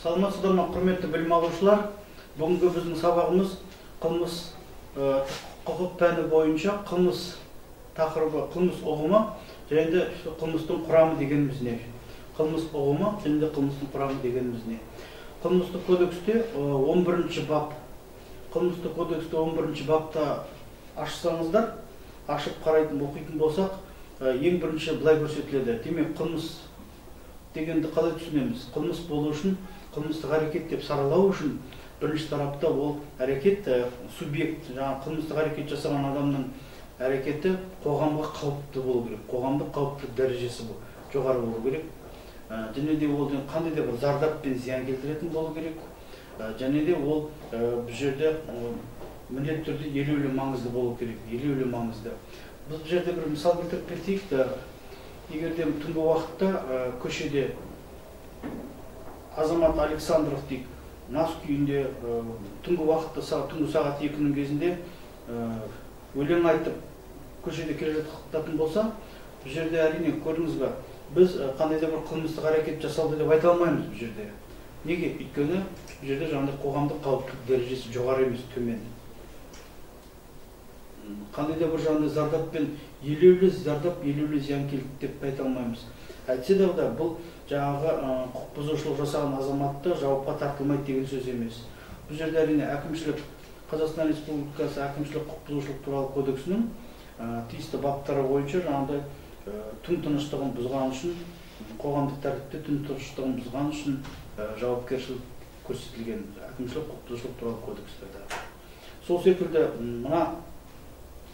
Саламатсыздар ма, құрметті білім алушылар? Бүгінгі біздің сабағымыз қылмыс құқық пәні бойынша қылмыс тақырыбы, қылмыс ұғымы және де қылмыстың құрамы дегеніміз не? Қылмыс ұғымы және де қылмыстың құрамы дегеніміз не? Қылмыстық кодексте 11-ші бап. Қылмыстық кодексте 11-ші бапта ашсаңыздар, ашып қарайтын, оқитын болсақ, ең бірінші былай көрсетіледі. Демек, қылмыс дегенді қалай түсінеміз? Қылмыс болу үшін, қылмыстық әрекет деп саралау үшін бірінші тарапта ол әрекет субъект, жаңа қылмыстық әрекет жасаған адамның әрекеті қоғамға қауіпті болу керек. Қоғамдық қауіптілік дәрежесі жоғары болу керек. Және де ол қандай да бір зардап пен зиян келтіретін болу керек. Және де ол бұл жерде міндетті түрде елеулі маңызды болу керек. Елеулі маңызды. Біз бұл жерде бір мысал келтіріп кетейік. Егер де түнгі уақытта көшеде Азамат Александров дейік, мас күйінде түнгі уақытта, түнгі сағат 2-нің кезінде өлең айтып көшеде келе жататын болса, бұл жерде әрине көрдіңіз бе, біз қандай да бір қылмыстық әрекет жасалды деп айта алмаймыз бұл жерде. Неге? Өйткені бұл жерде жаңағыдай қоғамдық қауіптілік дәрежесі жоғары емес, төмен. Қандай да бір жаңағыдай зардап пен елеулі зардап, елеулі зиян келді деп айта алмаймыз. Әйтсе де бұл жаңағы құқық бұзушылық жасаған азаматты жауапқа тартылмайды деген сөз емес. Бұл жерде әрине әкімшілік, Қазақстан Республикасы әкімшілік құқық бұзушылық туралы кодексінің тиісті баптары бойынша жаңағыдай түн тыныштығын бұзған үшін, қоғамдық тәртіпте түн тыныштығын бұзған үшін жауапкершілік көрсетілген әкімшілік құқық бұзушылық туралы кодекстерде. Сол секілді мына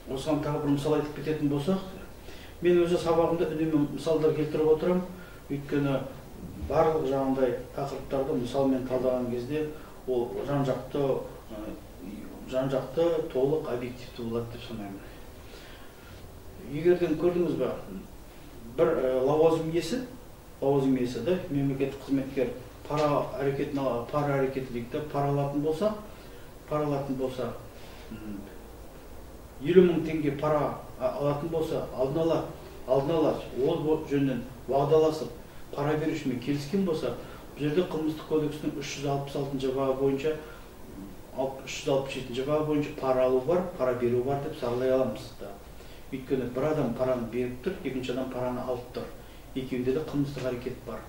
осыған тағы бір мысал айтып кететін болсақ, мен өзі сабағымда үнемі мысалдар келтіріп отырам. Өйткені барлық жаңағыдай тақырыптарды мысалмен талдаған кезде ол жан-жақты, толық, объективті болады деп санаймын. Егерден көрдіңіз бе, бір лауазым иесі, да, мемлекеттік қызметкер пара әрекеті дейді, пара алатын болса, 50 мың теңге пара алатын болса, алдын ала ол жөнінен уағдаласып, пара берушімен келіскен болса, бұл жерде қылмыстық кодексінің 366 бабы бойынша, 367 бабы бойынша пара алу бар, пара беру бар деп саралай аламыз. Өйткені бір адам параны беріп тұр, екінші адам параны алып тұр. Екеуінде де қылмыстық әрекет бар.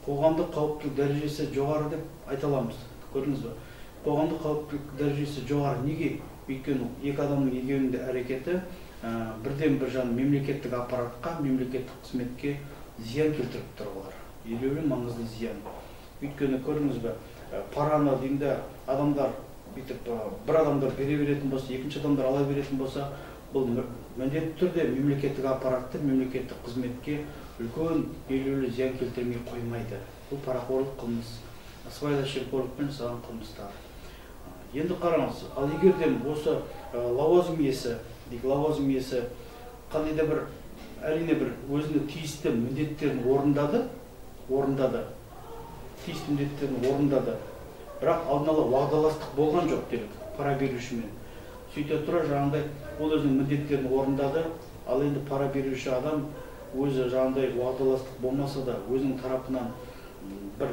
Қоғамдық қауіптілік дәрежесі жоғары деп айта аламыз. Көрдіңіз бе? Қоғамдық қауіптілік дәрежесі жоғары неге? Өйткені екі адамның екеуінің де әрекеті бірден бір мемлекеттік аппаратқа, мемлекеттік қызметке зиян келтіріп тұр олар. Елеулі маңызды зиян. Өйткені көрдіңіз бе, параны деймді адамдар бір адамдар бере беретін болса, екінші адамдар ала беретін болса, бұл міндетті түрде мемлекеттік аппаратты, мемлекеттік қызметке үлкен елеулі зиян келтірмей қоймайды. Бұл парақорлық қылмыс, сыбайлас жемқорлықпен жасалған қылмыстар. Енді қараңыз, ал егерден осы лауазым иесі қандай да бір әрине бір өзінің тиісті міндеттерін орындады, бірақ алдын ала уағдаластық болған жоқ делік, пара берушімен. Сөйте тұра жаңағыдай ол өзінің міндеттерін орындады, ал енді пара беруші адам өзі жаңағыдай уағдаластық болмаса да өзінің тарапынан бір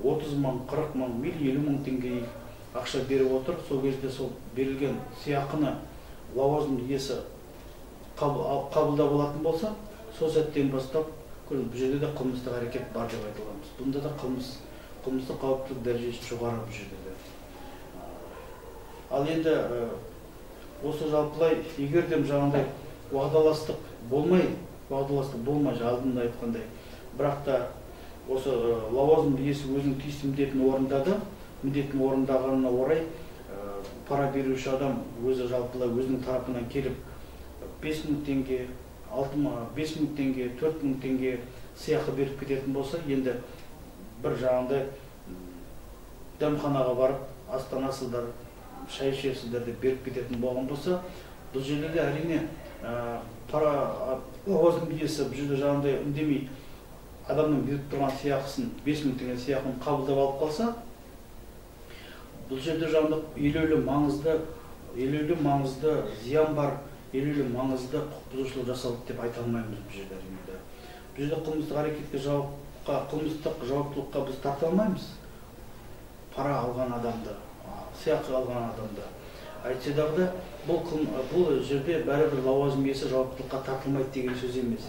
30 мың, 40 мың, 50 мың теңге ақша беріп отыр. Сол кезде сол берілген сыйақыны лауазым иесі қабылдап алатын болса, сол сәттен бастап бұл жерде де қылмыстық әрекет бар деп айта аламыз. Бұнда да қылмыстық қауіптілік дәрежесі жоғары бұл жерде де. Ал енді осы жалпылай егерден жаңағыдай уағдаластық болмай, алдында айтқандай, бірақ та осы лауазым иесі өзінің тиісті міндетін орындағанына орай пара беруші адам өзі жалпылай өзінің тарапынан келіп 5 мың теңге, 5 мың теңге, 4 мың теңге сыйақы беріп кететін болса, енді бір жаңағыдай дәмханаға барып, астанасыздар, шай ішесіздер деп беріп кететін болған болса, бұл жерде де әрине лауазым иесі бұл жерде жаңағыдай үндемей адамның беріп тұрған сыйақысын, 5 мың теңге сыйақыны қабылдап алып қалса, бұл жерде жаңағыдай елеулі маңызды зиян бар, елеулі маңызды құқық бұзушылық жасалды деп айта алмаймыз бұл жерде әрине. Бұл жерде қылмыстық әрекетке кылмыстык жауаптылыкка биз тарта алмайбыз. Пара алган адамды, сыйакы алган адамды. Айтса дагы бул жерде баары бир лауазым ээси жауаптылыкка тартылмайт деген сөз эмес.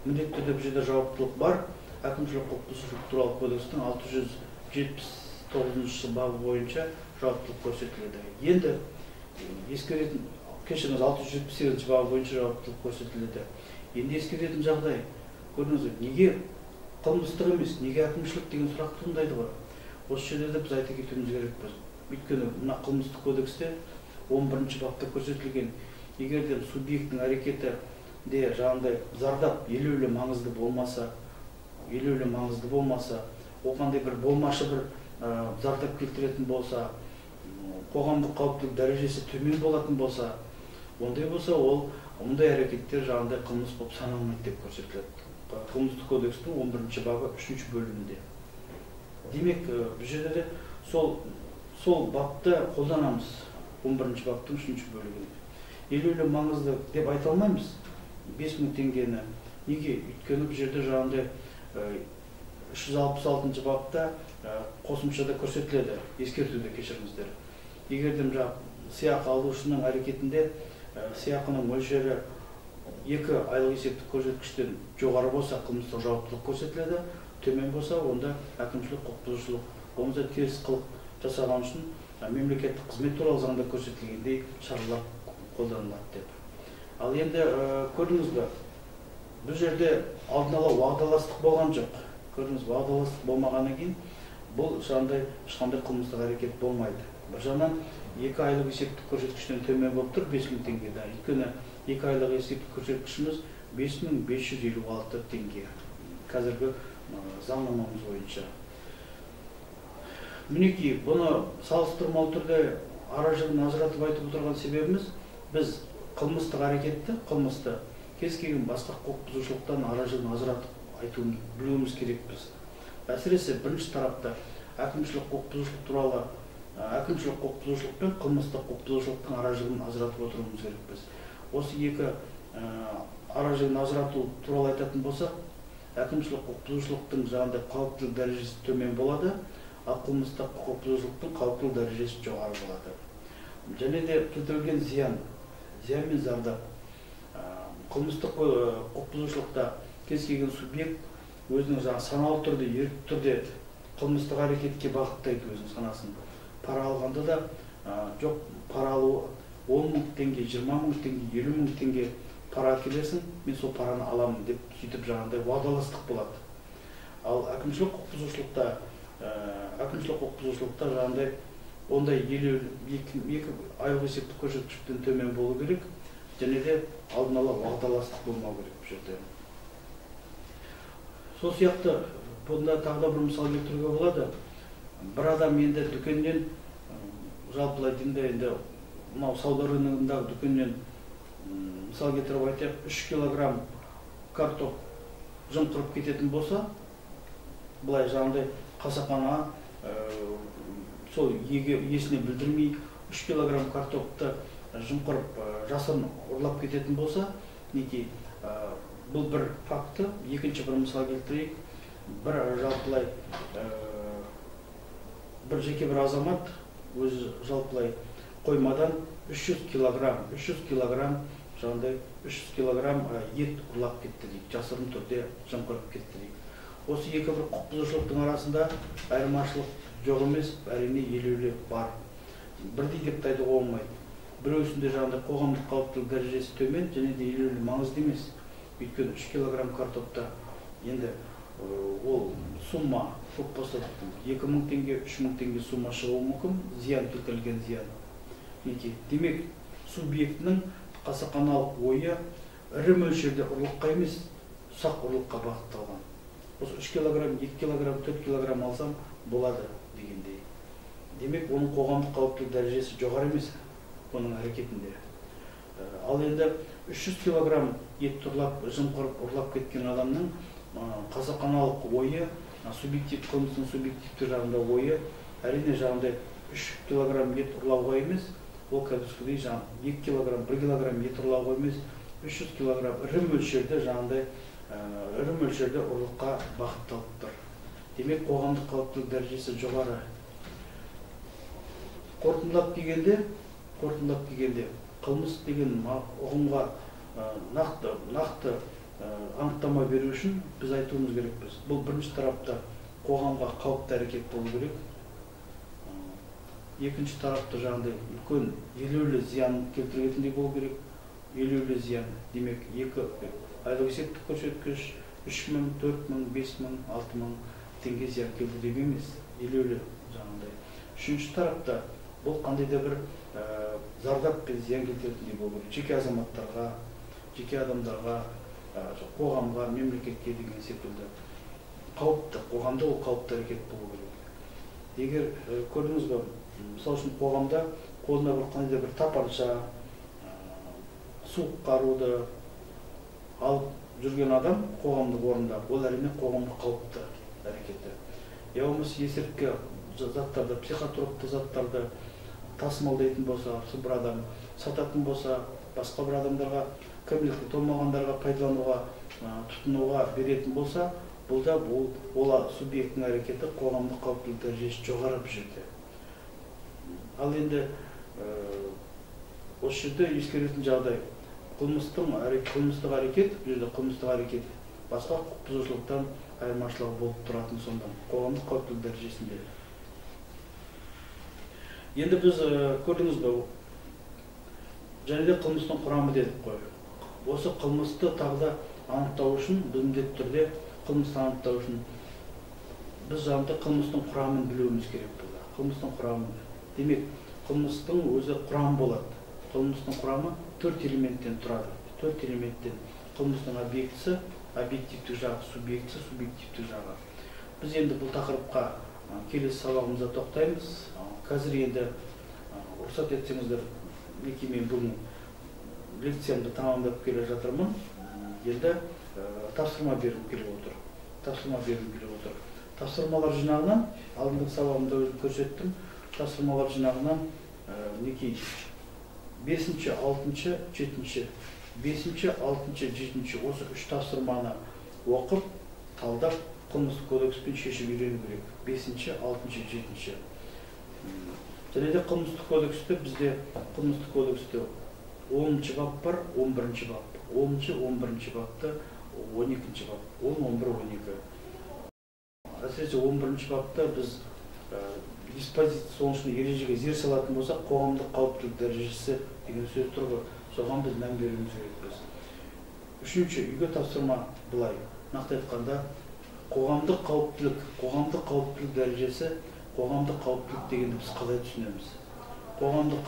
Міндетті түрде бұл жерде жауаптылық бар. Әкімшілік құқық бұзушылық туралы кодекстің 679 бабы бойынша жауаптылық көрсетіледі. Енді ескеретін, кешіріңіз, 678 бабы бойынша жауаптылық көрсетіледі. Енді ескеретін жағдай, көрдіңіз, неге қылмыстық емес, неге әкімшілік деген сұрақ туындайды ғой. Осы жерде де біз айта кетуіміз керекпіз. Өйткені мына қылмыстық кодексте 11 бапта көрсетілген, егер де субъекттің әрекеті де жаңағыдай зардап елеулі маңызды болмаса, оғандай бір болмашы бір зардап келтіретін болса, қоғамдық қауіптілік дәрежесі төмен болатын болса, ондай болса, ондай әрекеттер жаңағыдай қылмыс болып саналмайды деп көрсетіледі. Қылмыстық кодекстің 11 бабы 3 бөлімінде. Демек, бұл жерде де сол бапты қолданамыз, 11 баптың 3 бөлігінде. Елеулі маңызды деп айта алмаймыз. 5000 теңгені. Неге? Өйткені бұл жерде жаңағыдай 366 бапта қосымшада көрсетіледі, ескертуде, кешіріңіздер. Егер де сыйақы алушының әрекетінде сыйақының мөлшері 2 айлық есептік көрсеткіштен жоғары болса, қылмыстық жауаптылық көрсетіледі, төмен болса, онда әкімшілік құқық бұзушылық, болмаса теріс қылық жасаған үшін мемлекеттік қызмет туралы заңда көрсетілгендей шаралар қолданылады деп. Ал енді көрдіңіз бе, бұл жерде алдын ала уағдаластық болған жоқ. Көрдіңіз, уағдаластық болмағаннан кейін бұл ешқандай қылмыстық әрекет болмайды. Бір жағынан 2 айлық есептік көрсеткіштен төмен болып тұр 5000 теңгеде. Өйткені 2 айлық есептік көрсеткішіміз 5556 теңге. Қазіргі заңнамамыз бойынша. Мінекей, бұны салыстырмалы түрде ара-жігін ажыратып айтып отырған себебіміз, біз қылмыстық әрекетті, кез келген басқа құқық бұзушылықтан ара-жігін ажыратып айтуын білуіміз керекпіз. Әсіресе бірінші тарапта әкімшілік құқық бұзушылық туралы әкімшілік құқық бұзушылық пен қылмыстық құқық бұзушылықтың ара-жігін ажыратып отыруымыз керекпіз. Осы екі ара-жігін ажырату туралы айтатын болсақ, әкімшілік құқық бұзушылықтың жаңағыдай қауіптілік дәрежесі төмен болады, ал қылмыстық құқық бұзушылықтың қауіптілік дәрежесі жоғары болады. Және де келтірілген зиян мен зардап. Қылмыстық құқық бұзушылықта кез келген субъект өзінің саналы түрде, ерікті түрде қылмыстық әрекетке бағыттайды өзінің санасын. Пара алғанда да жоқ, пара алу 10 мың теңге, 20 мың теңге, 50 мың теңге пара келесің, мен сол параны аламын деп сөйтіп жаңағыдай уағдаластық болады. Ал әкімшілік құқық бұзушылықта жаңағыдай ондай 2 айлық есептік көрсеткіштен төмен болу керек, және де алдын ала уағдаластық болмау керек бұл жерде. Сол сияқты бұнда тағы да бір мысал келтіруге болады. Бір адам енді дүкеннен, жалпылай деймін, енді мынау сауда рыногындағы дүкеннен мысал келтіріп айтайық, 3 килограмм картоп жымқырып кететін болса, былай жаңағыдай қасақана сол иесіне білдірмей 3 килограмм картопты жымқырып жасырын ұрлап кететін болса, бұл бір факті. Екінші бір мысал келтірейік. Бір жалпылай бір жеке бір азамат өзі жалпылай қоймадан 300 килограмм жаңағыдай 300 килограмм ет ұрлап кетті дейік, жасырын түрде жымқырып кетті дейік. Осы екі бір құқық бұзушылықтың арасында айырмашылық жоқ емес, әрине елеулі бар. Бірдей деп те айтуға болмайды. Біреусінде жаңағыдай қоғамдық қауіптілік дәрежесі төмен, және де елеулі маңызды емес. Өйткені 3 килограмм картопта енді ол сумма көп болса 2000 теңге, 3000 теңге сумма шығуы мүмкін, зиян келтірілген зиян. Демек, субъектінің қасақаналық ойы ірі мөлшерде ұрлыққа емес, ұсақ ұрлыққа бағытталған. Осы 3 килограмм, 2 килограмм, 4 килограмм алсам болады дегендей. Демек, оның қоғамдық қауіптілік дәрежесі жоғары емес оның әрекетінде. Ал енді 300 килограмм ет жымқырып ұрлап кеткен адамның қасақаналық ойы, қылмыстың субъективті жағында ойы, әрине жағында 3 килограмм ет ұрлауға емес, ол кәдімгідей 2 килограмм, 1 килограмм ет ұрлауға емес, 300 килограмм ірі мөлшерде ұрлыққа бағытталып Демек қоғамдық қауіптілік дәрежесі жоғары. Қорытындылап келгенде қылмыс деген ұғымға нақты анықтама беру үшін біз айтуымыз керекпіз. Бұл бірінші тарапта қоғамға қауіпті әрекет болу керек. Екінші тарапта жаңағыдай үлкен елеулі зиян келтіретіндей болу керек. Елеулі зиян демек 2 айлық есептік көрсеткіш 3 мың, 4 мың, 5 мың, 6 мың теңге зиян келді деп емес. Елеулі жаңағыдай. Үшінші тарапта бұл қандай да бір зардап пен зиян келтіретіндей болу керек. Жеке азаматтарға, жеке адамдарға, қоғамға, мемлекетке деген секілді қауіпті, қоғамда ол қауіпті әрекет болу керек. Егер көрдіңіз бе, мысалы үшін қоғамда қолына бір қандай да бір тапанша, суық қаруды алып жүрген адам қоғамдық орында, ол әрине қоғамға қауіпті әрекеті. Я болмаса есірткі заттарды, психотропты заттарды тасымалдайтын болса, бір адам сататын болса, басқа бір адамдарға, кәмелетке толмағандарға пайдалануға, тұтынуға беретін болса, бұл да ол субъектінің әрекеті қоғамдық қауіптілік дәрежесі жоғары бір жерде. Ал енді осы жерде ескеретін жағдай қылмыстық әрекет басқа құқық бұзушылықтан айырмашылығы болып тұратын сонда қоғамдық қауіптілік дәрежесінде. Енді біз көрдіңіз бе, және де қылмыстың құрамы дедік қой. Осы қылмысты тағы да анықтау үшін, біз міндетті түрде қылмысты анықтау үшін біз жаңағыдай қылмыстың құрамын білуіміз керек болды. Қылмыстың құрамы. Демек, қылмыстың өзі құрам болады. Қылмыстың құрамы 4 элементтен тұрады. 4 элементтен қылмыстың объектісі, объективтік жағы, субъектісі, субъективтік жағы. Біз енді бұл тақырыпқа келесі сабағымызда тоқтаймыз. Қазір енді рұқсат етсеңіздер, мен бүгін лекциямды тамамдап келе жатырмын. Енді тапсырма бергім келіп отыр. Тапсырмалар жинағынан, алдыңғы сабағымда көрсеттім, тапсырмалар жинағынан 5-ші, 6-ші, 7-ші, 5-ші, 6-ші, 7-ші осы 3 тапсырманы оқып, талдап, қылмыстық кодекспен шешіп үйрену керек. 5-ші, 6-ші, 7-ші. Және де қылмыстық кодексте бізде 10-ші бап бар, 11-ші бап. 10-ші, 11-ші бапты, 12-ші бап. 10-11-12. Әсіресе 11-ші бапта біз диспозиция соңшыны ережеге зер салатын болсақ, қоғамдық қауіптілік дәрежесі деген сөз тұр ғой, соған біз мән беруіміз керекпіз. Үшінші, үйге тапсырма былай. Нақты айтқанда, қоғамдық қауіптілік дәрежесі, қоғамдық қауіптілік дегенді біз қалай түсінеміз? Қоғамдық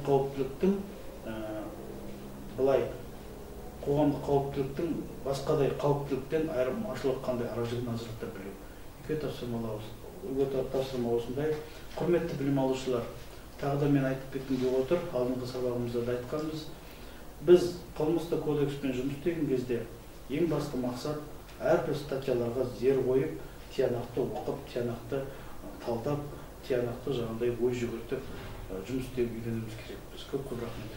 қауіптіліктің былай, қоғамдық қауіптіліктің басқадай қауіптіліктен айырмашылығы қандай аражігін ажырата білу. Үйге тапсырма осындай. Құрметті білім алушылар, тағы да мен айтып кеткім келіп отыр, алдыңғы сабағымызда да айтқанбыз. Біз қылмыстық кодекспен жұмыс істеген кезде ең басты мақсат әрбір статьяларға зер қойып, тиянақты оқып, тиянақты талдап, тиянақты жаңағыдай ой жүгіртіп жұмыс істеп үйренуіміз керекпіз. Көп рахмет.